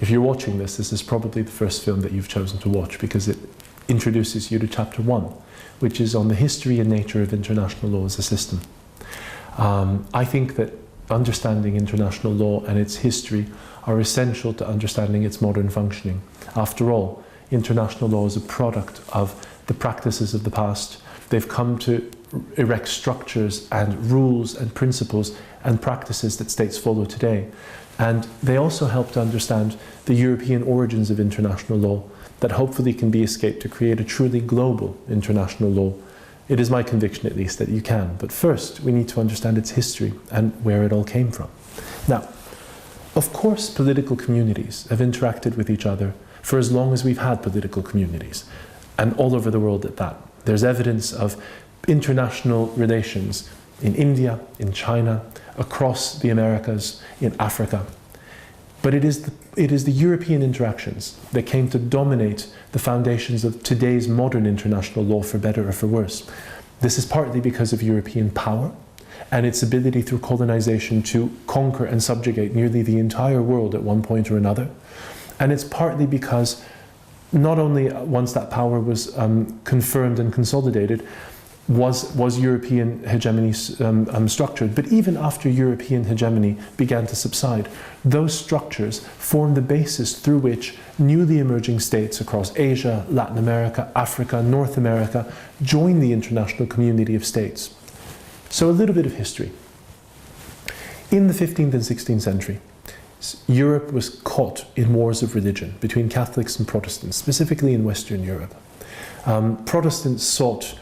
If you're watching this, this is probably the first film that you've chosen to watch because it introduces you to chapter 1, which is on the history and nature of international law as a system. I think that understanding international law and its history are essential to understanding its modern functioning. After all, international law is a product of the practices of the past. They've come to erect structures and rules and principles and practices that states follow today. And they also help to understand the European origins of international law that hopefully can be escaped to create a truly global international law. It is my conviction, at least, that you can. But first, we need to understand its history and where it all came from. Now, of course, political communities have interacted with each other for as long as we've had political communities, and all over the world at that. There's evidence of international relations in India, in China, across the Americas, in Africa. But it is the European interactions that came to dominate the foundations of today's modern international law, for better or for worse. This is partly because of European power and its ability through colonization to conquer and subjugate nearly the entire world at one point or another. And it's partly because not only once that power was confirmed and consolidated, was European hegemony structured, but even after European hegemony began to subside, those structures formed the basis through which newly emerging states across Asia, Latin America, Africa, North America joined the international community of states. So a little bit of history. In the 15th and 16th century, Europe was caught in wars of religion between Catholics and Protestants, specifically in Western Europe. Protestants sought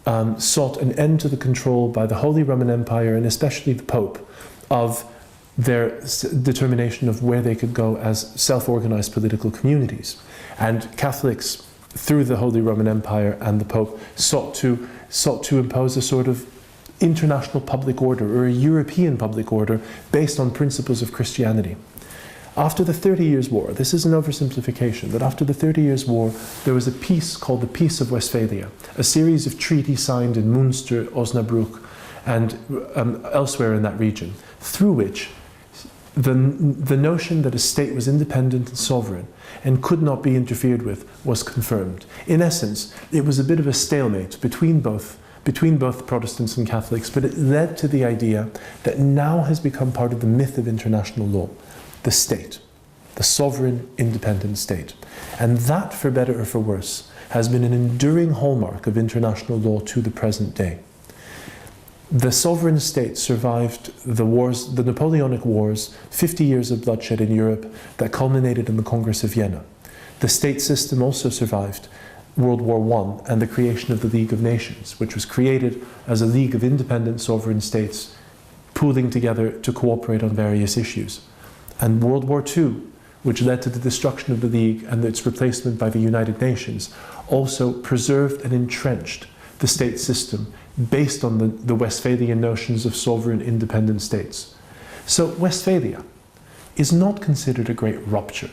an end to the control by the Holy Roman Empire, and especially the Pope, of their determination of where they could go as self-organized political communities. And Catholics, through the Holy Roman Empire and the Pope, sought to impose a sort of international public order, or a European public order, based on principles of Christianity. After the 30 Years' War, this is an oversimplification, but after the 30 Years' War, there was a peace called the Peace of Westphalia, a series of treaties signed in Munster, Osnabrück, and elsewhere in that region, through which the notion that a state was independent and sovereign and could not be interfered with was confirmed. In essence, it was a bit of a stalemate between both Protestants and Catholics, but it led to the idea that now has become part of the myth of international law. The state, the sovereign, independent state. And that, for better or for worse, has been an enduring hallmark of international law to the present day. The sovereign state survived the wars, the Napoleonic Wars, 50 years of bloodshed in Europe that culminated in the Congress of Vienna. The state system also survived World War I and the creation of the League of Nations, which was created as a league of independent sovereign states pooling together to cooperate on various issues. And World War II, which led to the destruction of the League and its replacement by the United Nations, also preserved and entrenched the state system based on the Westphalian notions of sovereign independent states. So Westphalia is not considered a great rupture.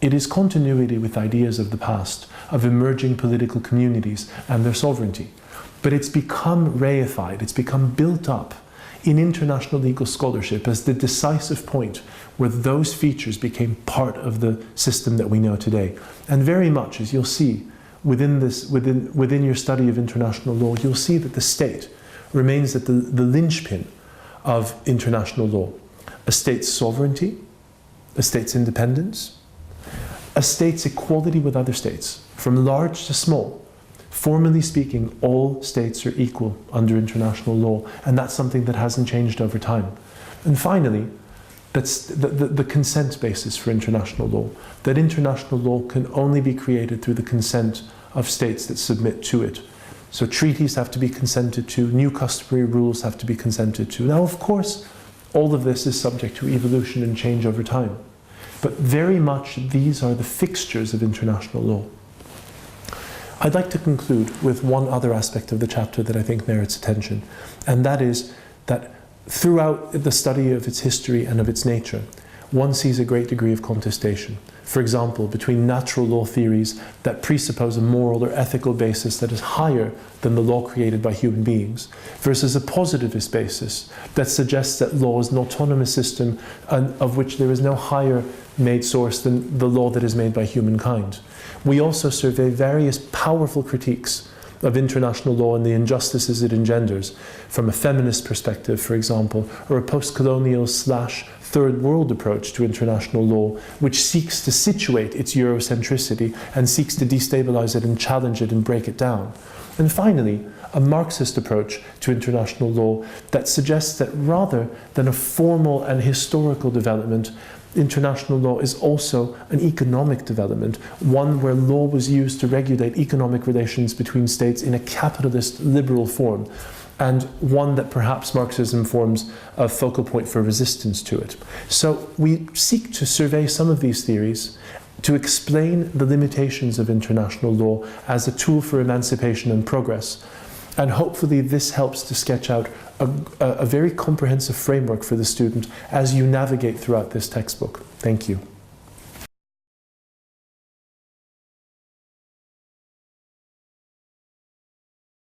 It is continuity with ideas of the past, of emerging political communities and their sovereignty. But it's become reified, it's become built up in international legal scholarship as the decisive point where those features became part of the system that we know today. And very much, as you'll see, within your study of international law, you'll see that the state remains at the linchpin of international law. A state's sovereignty, a state's independence, a state's equality with other states, from large to small. Formally speaking, all states are equal under international law, and that's something that hasn't changed over time. And finally, that's the consent basis for international law, that international law can only be created through the consent of states that submit to it. So treaties have to be consented to, new customary rules have to be consented to. Now, of course, all of this is subject to evolution and change over time. But very much these are the fixtures of international law. I'd like to conclude with one other aspect of the chapter that I think merits attention, and that is that throughout the study of its history and of its nature, one sees a great degree of contestation. For example, between natural law theories that presuppose a moral or ethical basis that is higher than the law created by human beings, versus a positivist basis that suggests that law is an autonomous system of which there is no higher made source than the law that is made by humankind. We also survey various powerful critiques of international law and the injustices it engenders, from a feminist perspective, for example, or a post-colonial / third world approach to international law, which seeks to situate its Eurocentricity and seeks to destabilize it and challenge it and break it down. And finally, a Marxist approach to international law that suggests that rather than a formal and historical development, international law is also an economic development, one where law was used to regulate economic relations between states in a capitalist liberal form, and one that perhaps Marxism forms a focal point for resistance to it. So we seek to survey some of these theories, to explain the limitations of international law as a tool for emancipation and progress. And hopefully this helps to sketch out a very comprehensive framework for the student as you navigate throughout this textbook. Thank you.